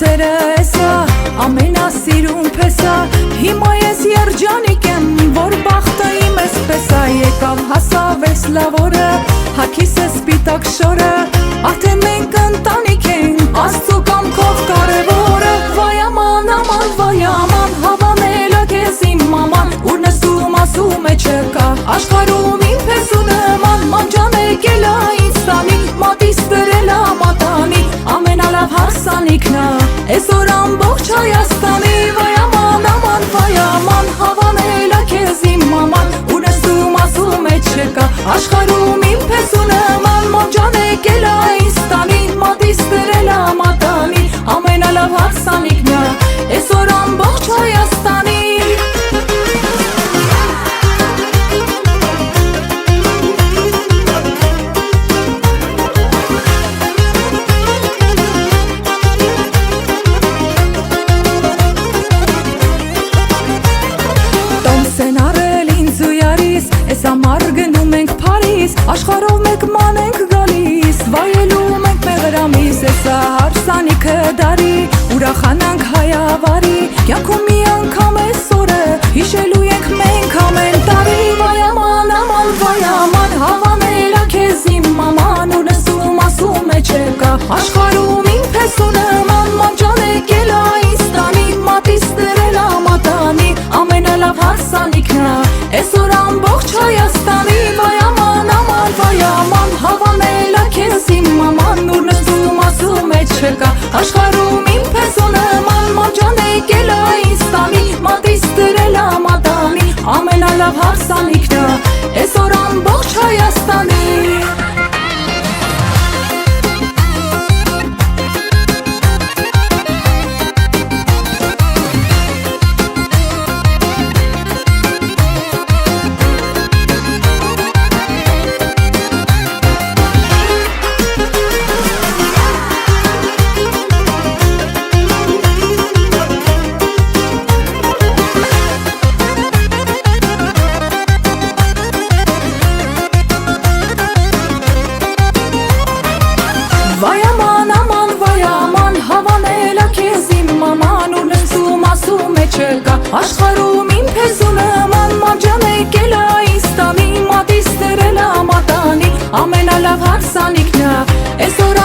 Սերը էսա, ամենասիրուն փեսա, հիմա ես երջանիկ եմ, որ բախտը իմ էսպես է, եկավ հասավ էս լավ օրը, հագիս է սպիտակ շորը, արդեն մենք ընտանիք ենք, Աստծու կամքով կարևորը, վայ աման, աման, վայ աման, հավանելը քեզ իմ մաման, ուր նստում ասում է չկա, աշխարհում իմ փեսու նման, մանջան եկել է ինձ տանի, մատիս դրել է մատանի, ամենալավ հարսանիքն է, այսօր ամբողջ Հայաստանի, վայ աման, աման, վայ աման, հավանել է քեզ իմ մաման, ուր նստում ասում է չկա, աշխարհում իմ փեսու նման, մանջան եկել է ինձ տանի, մատիս դրել է մատանի, ամենալավ հարսանիքն է, այսօր ամբողջ Հայաստանի։ Ես ամար գնում ենք Փարիզ, աշխարհով մեկ ման ենք գալիս, վայելում ենք մեղրամիս, եսա հարսանիքը դարի, ուրախանանք հայավարի, կյանքում մի անգամ էս օրը, հիշելու ենք մենք ամեն տարի, վայ աման, աման, վայ աման, հավանել է քեզ իմ մաման, ու նստում ասում է չկա, աշխարհում իմ փեսու նման, մանջան եկել է ինձ տանի, մատիս դրել է մատանի, ամենալավ հարսանիքն է, այսօր ամբողջ Հայաստանի, վայ աման, աման, վայ աման, հավանել է քեզ իմ մաման, ուր նստում ասում է չկա, աշխարհում իմ փեսու նման, մանջան եկել է ինձ տանի, մատիս դրել է մատանի, ամենալավ հարսանիքն է, այսօր ամբողջ Հայաստանի։ Վայ աման, աման, վայ աման, հավանել է քեզ իմ մաման, ու նստում ասում է չկա, աշխարհում իմ փեսու նման, մանջան եկել է ինձ տանի, մատիս դրել է մատանի, ամենալավ հարսանիքն է, այսօր